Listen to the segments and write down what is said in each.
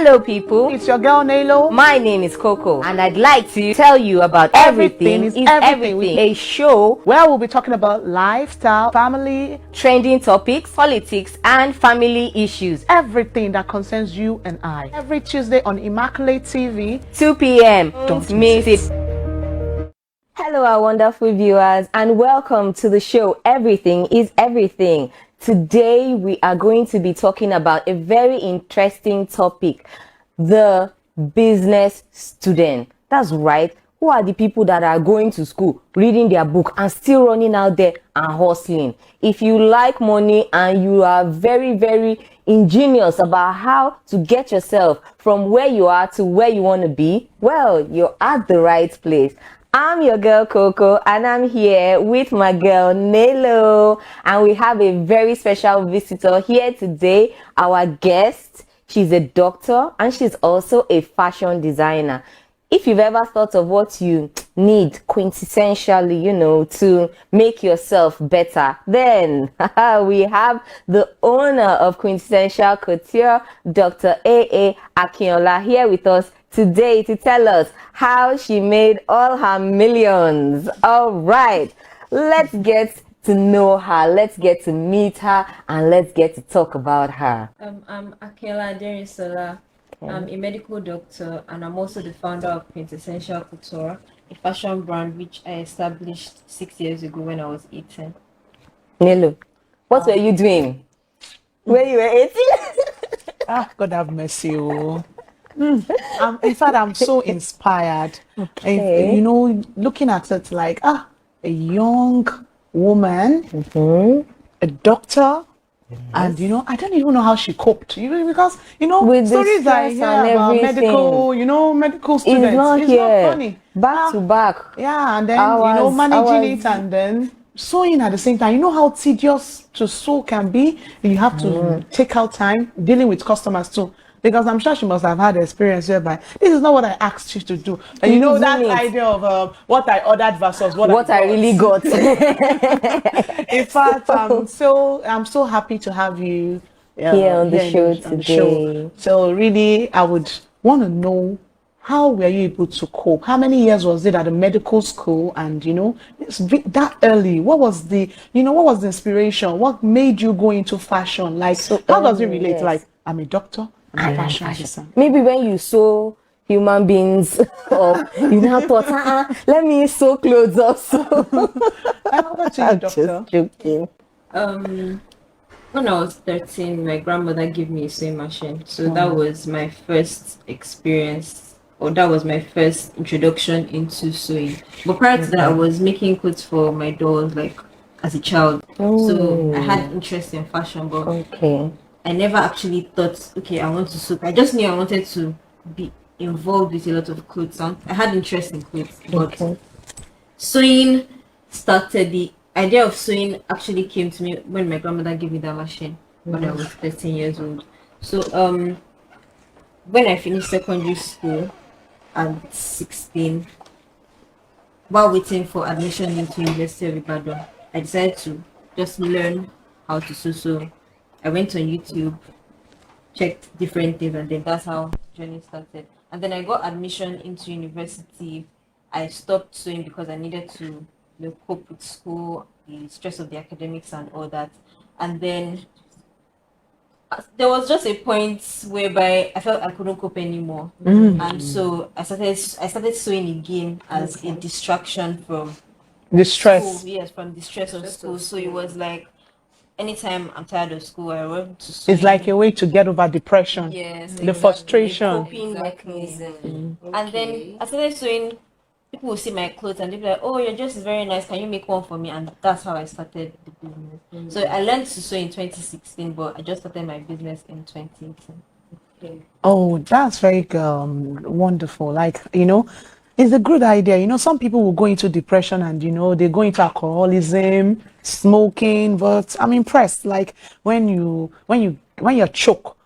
Hello people, It's your girl Nelo. my name is Coco and I'd like to tell you about Everything is Everything, a show where we'll be talking about lifestyle, family, trending topics, politics and family issues. Everything that concerns you and I. Every Tuesday on Immaculate TV, 2 p.m. Don't miss it. Hello our wonderful viewers and welcome to the show Everything is Everything. Today we are going to be talking about a very interesting topic, the business student. That's right. Who are the people that are going to school, reading their book and still running out there and hustling? If you like money and you are very ingenious about how to get yourself from where you are to where you want to be, well, you're at the right place. I'm your girl Coco and I'm here with my girl Nelo, and we have a very special visitor here today, our guest. She's a doctor and she's also a fashion designer. If you've ever thought of what you need quintessentially, to make yourself better, then we have the owner of Quintessential Couture, Dr. A.A. Akinola, here with us today to tell us how she made all her millions. All right, let's get to know her, let's get to meet her, and let's get to talk about her. I'm Akinola Derisola. I'm a medical doctor and I'm also the founder of Quintessential Couture, a fashion brand which I established 6 years ago when I was 18. Nelo, what were you doing when you were 18? God have mercy. In fact, I'm so inspired. Okay. Looking at it like a young woman, a doctor. Yes. And I don't even know how she coped, because with stories I hear about medical students, it's not funny. Back to back. Yeah, and then managing it and then sewing at the same time. You know how tedious to sew can be. You have to take out time dealing with customers too. Because I'm sure she must have had experience whereby this is not what I asked you to do. And that idea of what I ordered versus what I really got. In fact, I'm so happy to have you here on the show today. So really, I would want to know, how were you able to cope? How many years was it at the medical school? And it's that early. What was the inspiration? What made you go into fashion? Like, how does it relate? Yes. Like, I'm a doctor. Fashion. Maybe when you sew human beings up, you now thought, let me sew clothes also. I'm just joking. When I was 13, my grandmother gave me a sewing machine. So that was my first experience, or that was my first introduction into sewing. But prior to that, I was making clothes for my dolls, like as a child. So I had interest in fashion, but I never actually thought, okay, I want to sew. I just knew I wanted to be involved with a lot of clothes. I had interest in clothes, but sewing started. The idea of sewing actually came to me when my grandmother gave me that machine when I was 13 years old. So when I finished secondary school at 16, while waiting for admission into University of Ibadan, I decided to just learn how to sew. So I went on YouTube, checked different things, and then that's how the journey started. And then I got admission into university. I stopped sewing because I needed to cope with school, the stress of the academics and all that. And then there was just a point whereby I felt I couldn't cope anymore. And so I started sewing again as a distraction from the stress. School. Yes, from the stress of school. So it was like, anytime I'm tired of school, I want to sew. It's like a way to get over depression. Yes, the frustration. Coping mechanism. And then I started sewing. People will see my clothes and they'll be like, "Oh, your dress is very nice. Can you make one for me?" And that's how I started the business. So I learned to sew in 2016, but I just started my business in 2018. Oh, that's very wonderful. Like, it's a good idea. Some people will go into depression and, they go into alcoholism, smoking, but I'm impressed. Like when you're choked,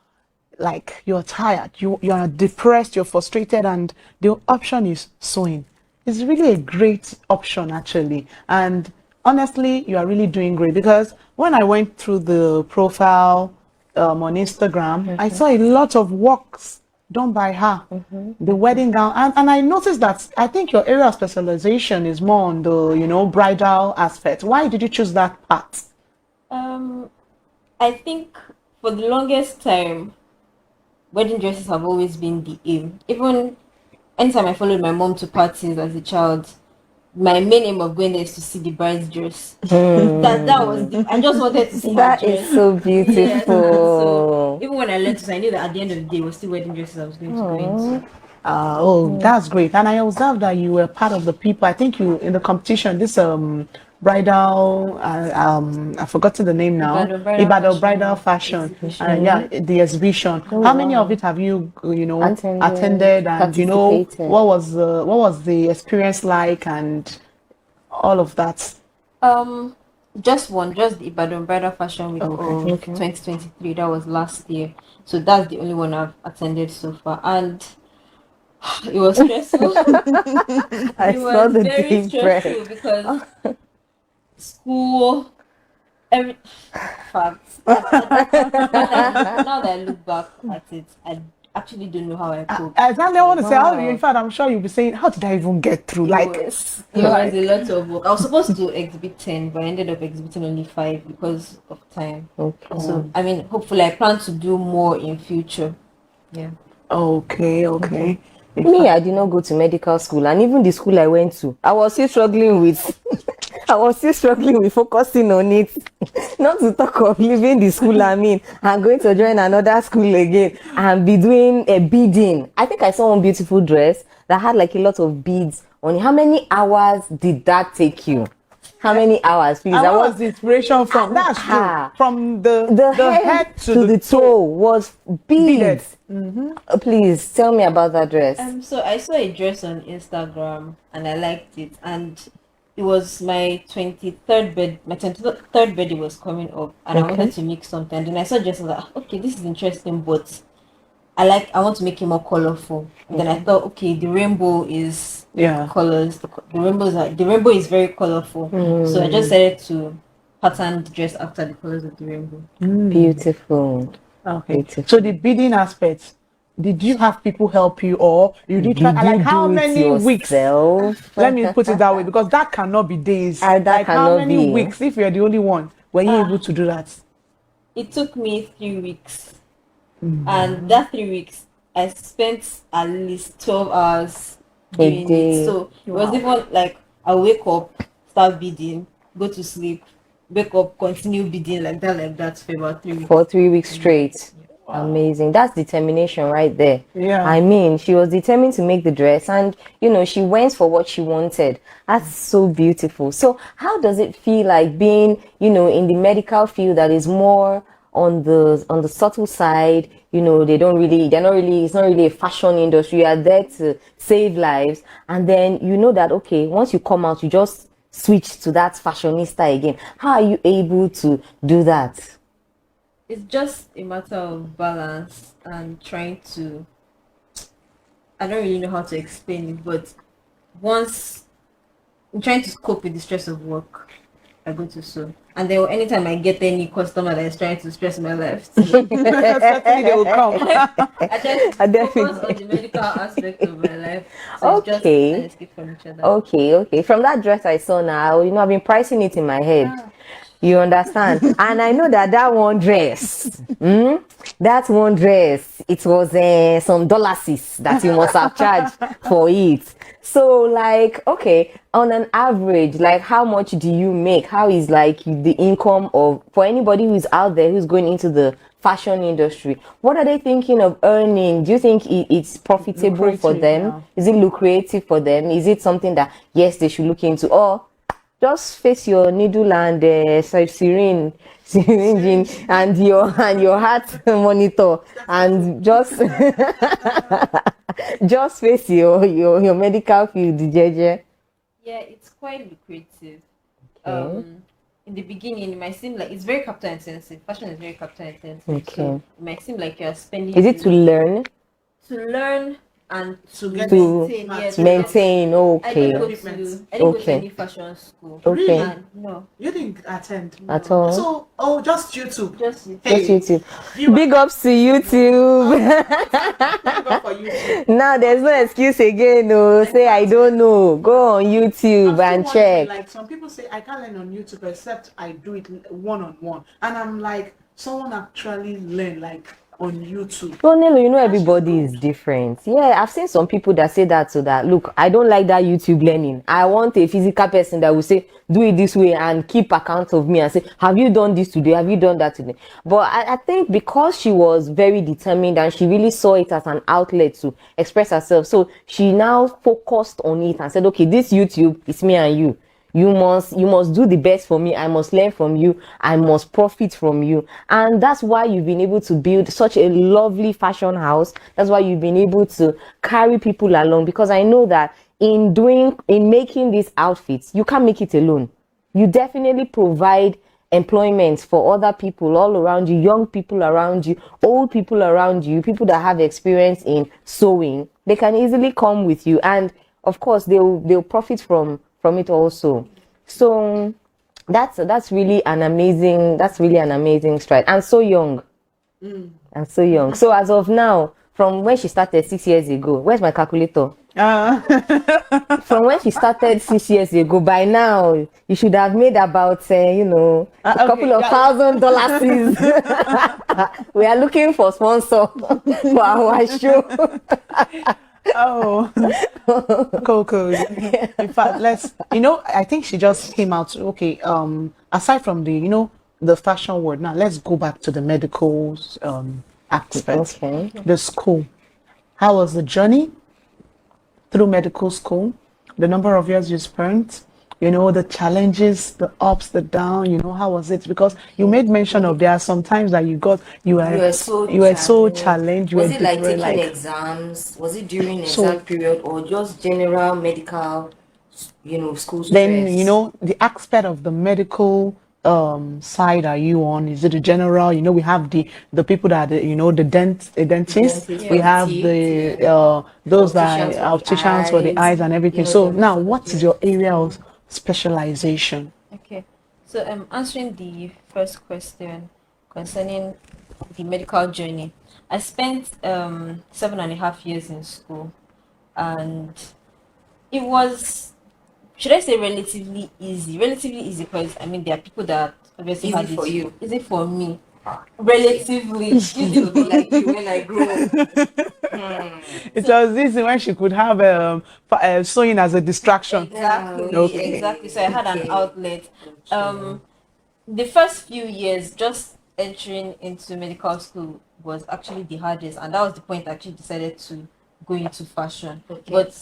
like you're tired, you're depressed, you're frustrated, and the option is sewing. It's really a great option actually. And honestly, you are really doing great, because when I went through the profile on Instagram, I saw a lot of works done by her. The wedding gown. And I noticed that I think your area of specialization is more on the, bridal aspect. Why did you choose that path? I think for the longest time, wedding dresses have always been the aim. Even anytime I followed my mom to parties as a child, my main aim of going there is to see the bride's dress. That was I just wanted to see her That dress. is so Yes. So beautiful. even when I learned to, I knew that at the end of the day, it was still wedding dresses I was going to go into. That's great. And I observed that you were part of the people. I think you in the competition. This bridal. I've forgotten the name now. Ibadan bridal fashion. exhibition. Yeah, the exhibition. How many of it have you attended? And Participated. what was the experience like and all of that? Just one, just the Ibadan Bridal Fashion Week of 2023. That was last year. So that's the only one I've attended so far, and it was stressful. I It saw was the very stressful difference. because school, every facts. Now that I look back at it, I actually don't know how I coped. Exactly. I want to say, Wow. in fact, I'm sure you'll be saying, how did I even get through? It was a lot of work. I was supposed to exhibit 10, but I ended up exhibiting only 5 because of time. Okay. So, I mean, hopefully, I plan to do more in future. Yeah. Okay. Me, I did not go to medical school, and even the school I went to, I was still struggling with. I was still struggling with focusing on it. Not to talk of leaving the school. I mean, I'm going to join another school again and be doing a beading. I think I saw one beautiful dress that had like a lot of beads on it. How many hours did that take you? How many hours, please? And what was the inspiration from? That's true. From the head to the toe was beads. Please tell me about that dress. So I saw a dress on Instagram and I liked it, and it was my 23rd bed. My 23rd birthday was coming up, and I wanted to make something. And then I saw dress and I was like, okay, this is interesting, but I want to make it more colorful. And then I thought, okay, the rainbow is colors. The rainbow is very colorful. So I just decided to pattern the dress after the colors of the rainbow. Beautiful. Okay. Beautiful. So the bidding aspect, did you have people help you, or you did try? Did Like you how do it many weeks? yourself? Let me put it that way, because that cannot be days. That Like how cannot many be. weeks? If you're the only one, were you able to do that? It took me 3 weeks. And that 3 weeks, I spent at least 12 hours doing it. So it was even like I wake up, start bidding, go to sleep, wake up, continue bidding like that for about 3 weeks. For 3 weeks straight. Amazing. That's determination right there. Yeah. I mean, she was determined to make the dress, and she went for what she wanted. That's so beautiful. So how does it feel like being, in the medical field that is more on the subtle side? They're not really, it's not really a fashion industry. You are there to save lives, and then that, okay, once you come out, you just switch to that fashionista again. How are you able to do that? It's just a matter of balance and trying to, I don't really know how to explain it, but once I'm trying to cope with the stress of work, I go to sew. And then anytime I get any customer that is trying to stress my life, Certainly they will come. I try to focus on the medical aspect of my life. So it's just an escape from each other. Okay. From that dress I saw now, I've been pricing it in my head. You understand? And I know that one dress, that one dress, it was some dollars that you must have charged for it. So okay, on an average, how much do you make? How is the income for anybody who's out there who's going into the fashion industry? What are they thinking of earning? Do you think it's profitable for them? Yeah. Is it lucrative for them? Is it something that, yes, they should look into? Or just face your needle and syringe and your heart monitor, and just just face your medical field, JJ. Yeah, it's quite lucrative. In the beginning, it might seem like it's very capital intensive. Fashion is very capital intensive. Okay. So it might seem like you're spending. Is it to learn? To learn and To get To maintain. Yes, maintain. I didn't go Okay. to I didn't go to Okay. any fashion school. Okay. And no, You didn't attend At all. So, just YouTube. just you. Just YouTube. You Big ups to YouTube. Thank God for YouTube. Now there's no excuse again. No, say I don't know. Go on YouTube and check. Like some people say, I can't learn on YouTube except I do it one-on-one, and I'm like, someone actually learn like on YouTube. Well, Nelo, you know everybody is different. Yeah, I've seen some people that say that, so that look, I don't like that YouTube learning. I want a physical person that will say, do it this way and keep account of me and say, have you done this today? Have you done that today? But I think because she was very determined and she really saw it as an outlet to express herself, so she now focused on it and said, okay, this YouTube is me and you. You must do the best for me. I must learn from you. I must profit from you. And that's why you've been able to build such a lovely fashion house. That's why you've been able to carry people along, because I know that in making these outfits, you can't make it alone. You definitely provide employment for other people all around you, young people around you, old people around you, people that have experience in sewing. They can easily come with you, and of course they'll profit from it also. So that's really an amazing stride, and so young. And so young. So as of now, from when she started 6 years ago, where's my calculator? From when she started 6 years ago, by now you should have made about a couple of $1,000. We are looking for sponsor for our show. Oh, Coco. In fact, I think she just came out. Okay, aside from the fashion world, now let's go back to the medical aspect. Okay. The school. How was the journey through medical school? The number of years you spent, the challenges, the ups, the down, how was it? Because you made mention of there are some times that you were so challenged. Was it like taking exams? Was it during exam period or just general medical, school stress? Then, the aspect of the medical side are you on? Is it a general? We have the people that the dentists. We have the those that are opticians for the eyes and everything. So now, what is your area of specialization? Okay, so I'm answering the first question concerning the medical journey. I spent 7.5 years in school, and it was, should I say, relatively easy because there are people that obviously Easy had it for you. easy for me, relatively easy to be like you when I grew up. It was easy when she could have sewing as a distraction. Exactly. So I had an outlet. The first few years, just entering into medical school was actually the hardest, and that was the point I actually decided to go into fashion. But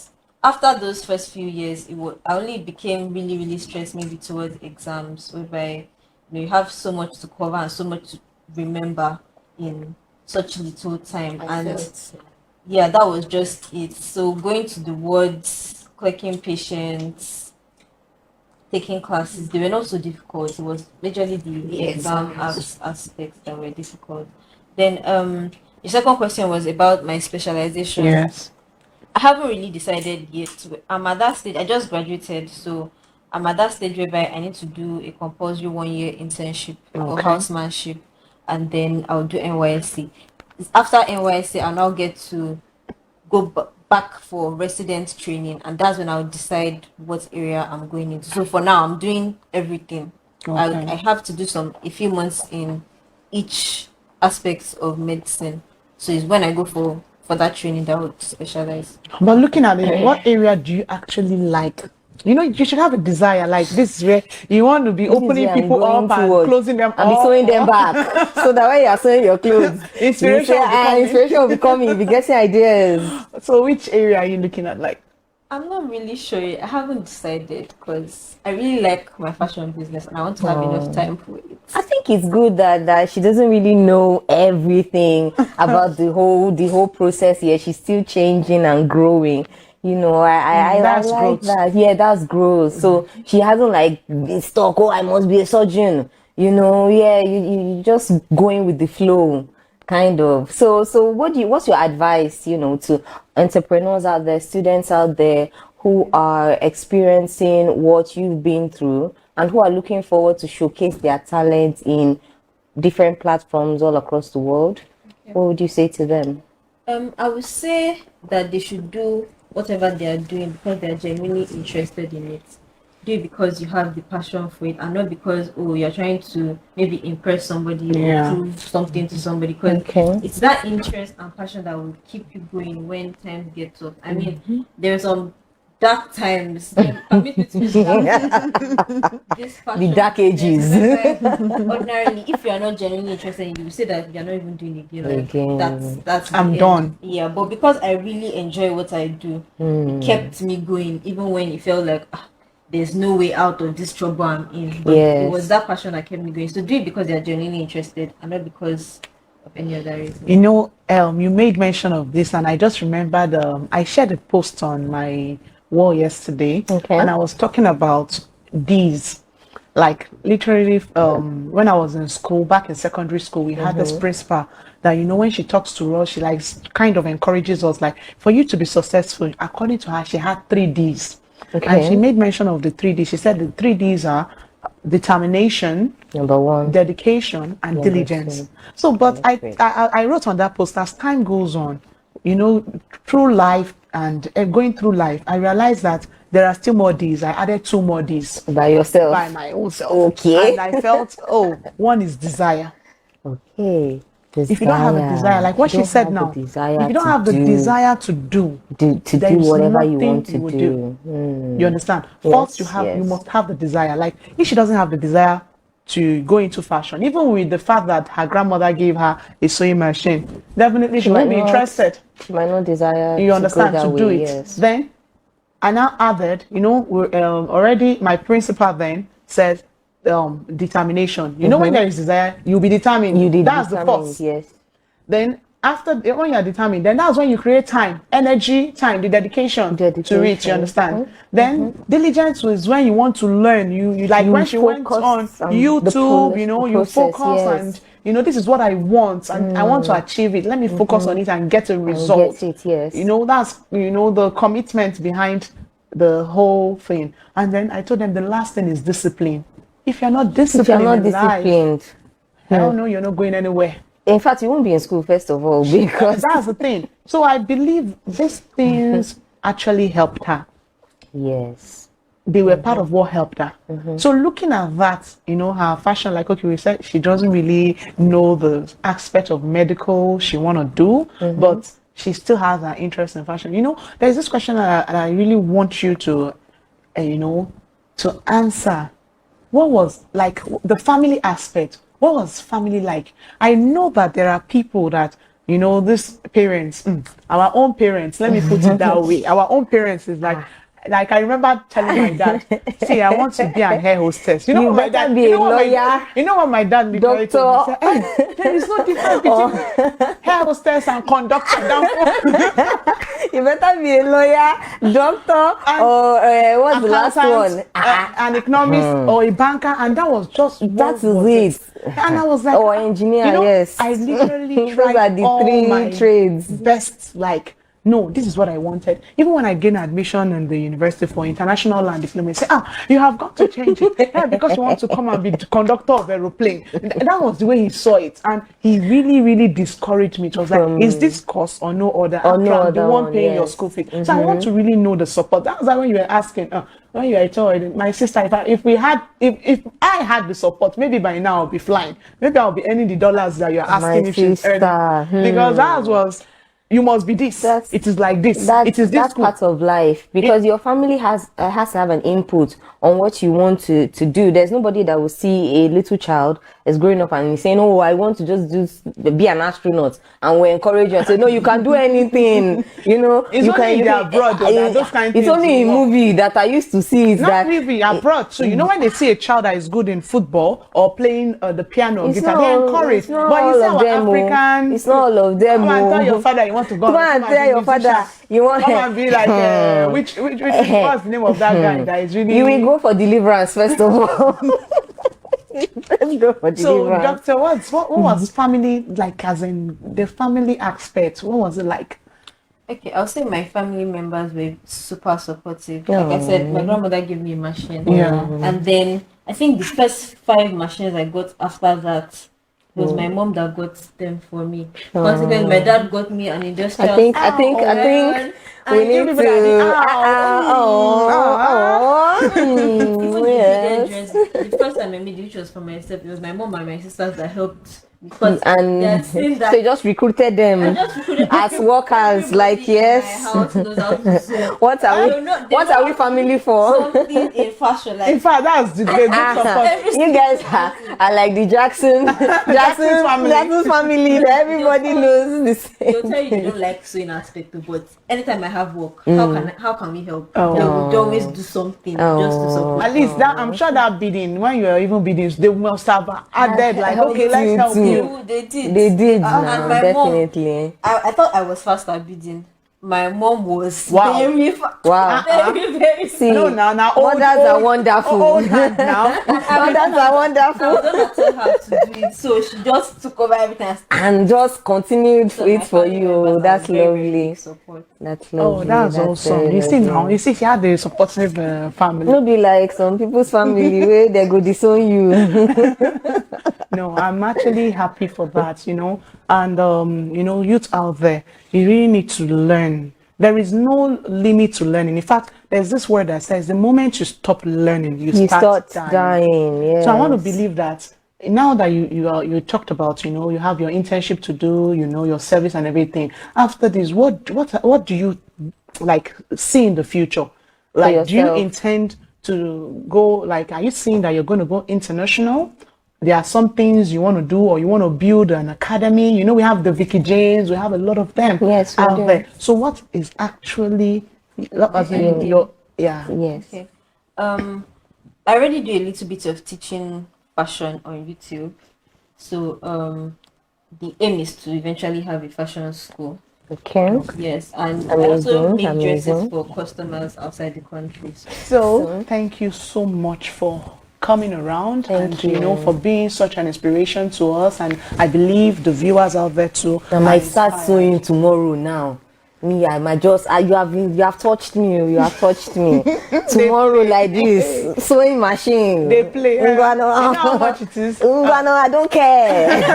after those first few years, I only became really, really stressed maybe towards exams, whereby you have so much to cover and so much to remember in such little time. That was just it. So going to the wards, clicking patients, taking classes, they were not so difficult. It was majorly the exam aspects that were difficult. Then the second question was about my specialization. Yes. I haven't really decided yet. I'm at that stage. I just graduated, so I'm at that stage whereby I need to do a compulsory 1-year internship or housemanship, and then I'll do NYSC. After NYSC, I'll now get to go back for resident training, and that's when I'll decide what area I'm going into. So for now, I'm doing everything. I have to do a few months in each aspect of medicine. So it's when I go for that training that would specialize. But looking at it, what area do you actually like? You should have a desire. Like, this is where you want to be opening people up and closing them and be sewing them back. So that when you are sewing your clothes, inspiration will be coming. You'll be getting ideas. So which area are you looking at? Like, I'm not really sure. I haven't decided because I really like my fashion business and I want to have enough time for it. I think it's good that she doesn't really know everything about the whole process here. She's still changing and growing. I like growth. That. Yeah, that's growth. So she hasn't been stuck. Oh, I must be a surgeon. You just going with the flow. Kind of. So what's your advice, to entrepreneurs out there, students out there who are experiencing what you've been through and who are looking forward to showcase their talents in different platforms all across the world? Okay. What would you say to them? I would say that they should do whatever they are doing because they are genuinely interested in it. Do it because you have the passion for it, and not because you're trying to maybe impress somebody or prove something to somebody. Because it's that interest and passion that will keep you going when times get tough. I mean, there's some dark times. Permit me to use this The dark ages. Ordinarily, if you are not genuinely interested, you will say that you're not even doing it again. Like, that's I'm done. Yeah, but because I really enjoy what I do, it kept me going, even when it felt like there's no way out of this trouble I'm in. But it was that passion that kept me going. So do it because you're genuinely interested, and not because of any other reason. You made mention of this, and I just remembered. I shared a post on my wall yesterday, and I was talking about these. Like literally, when I was in school, back in secondary school, we had this principal that, when she talks to us, she kind of encourages us, like, for you to be successful. According to her, she had 3 Ds. And she made mention of the 3 Ds. She said the 3 Ds are determination, number 1, dedication, and diligence. So, but I wrote on that post, as time goes on, through life and going through life, I realized that there are still more Ds. I added 2 more Ds. By yourself? By my own self. Okay. And I felt, one is desire. Okay. Desire. If you don't have a desire, like what she said now, if you don't have the desire to do whatever you want to do. You understand? First, you must have the desire. Like if she doesn't have the desire to go into fashion, even with the fact that her grandmother gave her a sewing machine, definitely she might be interested. She might not desire. You understand to do it. Yes. Then I now added, already my principal then said determination. When there is desire, you'll be determined. That's the first. Yes. Then when you're determined, then that's when you create time, energy, time, the dedication. To reach. You understand? Then diligence is when you want to learn. You like when she went on YouTube, you focus and this is what I want and I want to achieve it. Let me focus on it and get a result. Get it, yes. That's the commitment behind the whole thing. And then I told them the last thing is discipline. If you're not disciplined, life, I don't know, you're not going anywhere. In fact, you won't be in school, first of all, because that's the thing. So I believe these things actually helped her. Yes. They were part of what helped her. So looking at that, her fashion, like we said, she doesn't really know the aspect of medical she want to do, but she still has an interest in fashion. There's this question that I really want you to, to answer. What was like the family aspect? What was family like? I know that there are people that, these parents, our own parents, let me put it that way. Our own parents is like I remember telling my dad, see, I want to be an hair hostess. You know what my dad, be a lawyer. You know what my dad literally told me? He said, there is no difference between hair hostess and conductor. You better be a lawyer, doctor, or what's the last one? An economist or a banker, and that was just that is it. And I was like, or engineer, yes. I literally tried those are the all 3 my trades. Best, no, this is what I wanted. Even when I gained admission in the University for International Land Diplomacy, you have got to change it. Yeah, because you want to come and be the conductor of aeroplane. That was the way he saw it. And he really, really discouraged me. It was like, is this course or no other? Or no other the one one, paying your yes. school fee. So I want to really know the support. That was like when you were asking, when you were told, my sister, if I had the support, maybe by now I'll be flying. Maybe I'll be earning the dollars that you're asking if she's earning. Because that was... You must be this. It is like this. It is this. That's part of life, because your family has to have an input on what you want to do. There's nobody that will see a little child is growing up and he's saying, "Oh, I want to just be an astronaut," and we encourage you and say, "No, you can do anything." It's you only in the abroad. Those kind of it's things, only in movie that I used to see. Not really abroad. So when they see a child that is good in football or playing the piano, guitar, they encourage. But you say African. It's not all of them. Come and tell your father you want to go. Come and tell your father you want. Come and be like, which what's the name of that guy that is really? You will go for deliverance first of all. Let's go for So, deliverance. Doctor, what was family like, as in the family aspect? What was it like? Okay, I'll say my family members were super supportive. Like I said, my grandmother gave me a machine. Yeah. And then I think the first 5 machines I got after that, it was my mom that got them for me. Consequently, my dad got me an industrial. I think we And need everybody at the to. Yes. The first time I made it, which was for myself, it was my mom and my sisters that helped because they And had seen that so you just recruited them I just recruited as workers, like, everybody in yes. my house knows how to sew. What are They we? know- they What know are how we to family do for? Something in fashion, like In fact, that's the good support. You guys are like the Jackson's family. That everybody knows the they'll same. tell you they don't like sewing aspect, but anytime I have work, how can we help? Oh. They would always do something just to support. At least that, I'm sure that bidding, when you are even bidding, they must have added like, helped okay, let's you help too. you. They did. They did And now, my mom, definitely. I thought I was fast at bidding. My mom was Wow. very Wow. very See, No, now old, mothers are wonderful. Old hand now. Mothers are wonderful. I was gonna tell her to do it, so she just took over everything. And just continued So it my for family you. members are That's very, very lovely. big support. That's lovely. Oh, that's awesome. very You see now, lovely. you see, she had a supportive family. No be like some people's family where they go disown you. No, I'm actually happy for that, And, youth out there, you really need to learn. There is no limit to learning. In fact, there's this word that says the moment you stop learning, you start dying. Yes. So I want to believe that now that you talked about, you have your internship to do, your service and everything. After this, what do you like see in the future? Like, do you yourself. intend to go, like, are you seeing that you're going to go international? There are some things you want to do, or you want to build an academy. We have the Vicky James, we have a lot of them Yes, we out do. there. So what is actually as in your Yes. Okay. I already do a little bit of teaching fashion on YouTube. So the aim is to eventually have a fashion school. Okay. Yes, and I also Amazing, make dresses amazing. for customers outside the country. So thank you so much for coming around Thank and you. for being such an inspiration to us, and I believe the viewers out there too. I might start sewing tomorrow now. Me, I might just you have touched me. You have touched me. Tomorrow like this, sewing machine. They play. You know how Ngwano, much it is? Ngwano, I don't care.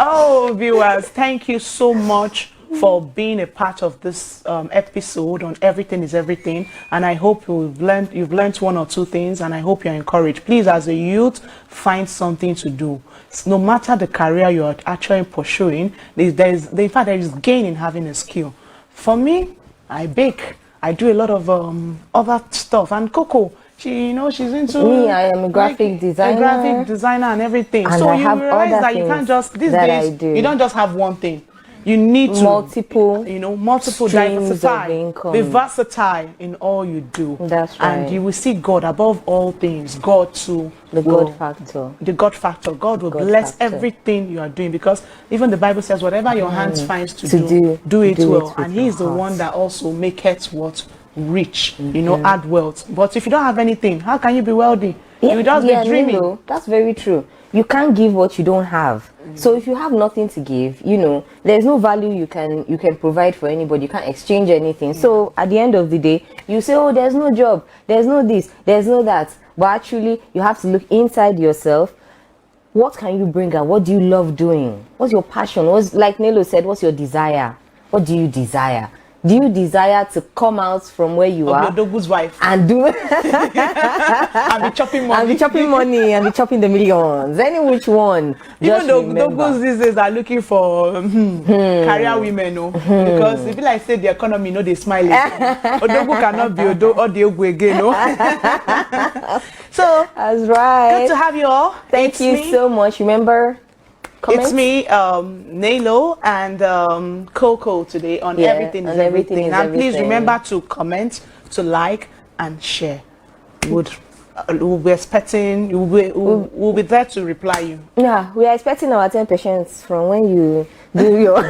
Oh, viewers, thank you so much for being a part of this episode on Everything is Everything, and I hope you've learned one or two things, and I hope you're encouraged. Please, as a youth, find something to do. No matter the career you're actually pursuing, in fact there is gain in having a skill. For me, I bake. I do a lot of other stuff, and Coco, she's into Me, I am a graphic designer. a graphic designer and everything. And So I you have realize other that you can't things just these that days I do. you don't just have one thing. You need to Multiple streams of diversify, income. be versatile in all you do. That's And right. you will see God above all things. God too. The God factor. The God factor. God will God bless factor. everything you are doing, because even the Bible says whatever your hands finds to do do it it well. with And He your is the heart. one that also maketh what rich, add wealth. But if you don't have anything, how can you be wealthy? You will just be dreaming. Nilo, that's very true. You can't give what you don't have. So if you have nothing to give, there's no value you can provide for anybody. You can't exchange anything. So at the end of the day, you say, oh, there's no job, there's no this, there's no that. But actually, you have to look inside yourself. What can you bring out? What do you love doing? What's your passion? What's, like Nelo said, what's your desire? What do you desire? Do you desire to come out from where you are Your Dogu's wife and do and be chopping money. and be chopping money and be chopping the millions? Any which one. Even Just though remember. Dogu's these days are looking for career women, because if I say the economy, they smile. Odogu cannot be Odogu again, no. So That's right. good to have you all. Thank It's you me. so much. Remember, comment? It's me, Nelo, and Coco today on Yeah, Everything is on Everything Everything. is And please Everything. remember to comment, to like, and share. We'll be expecting. We'll be there to reply you. Yeah, we are expecting our 10% from when you do your.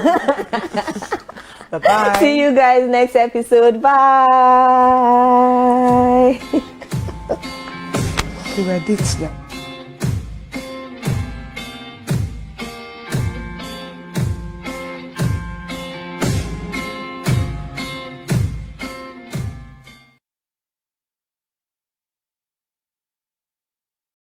Bye bye. See you guys next episode. Bye. were dates then.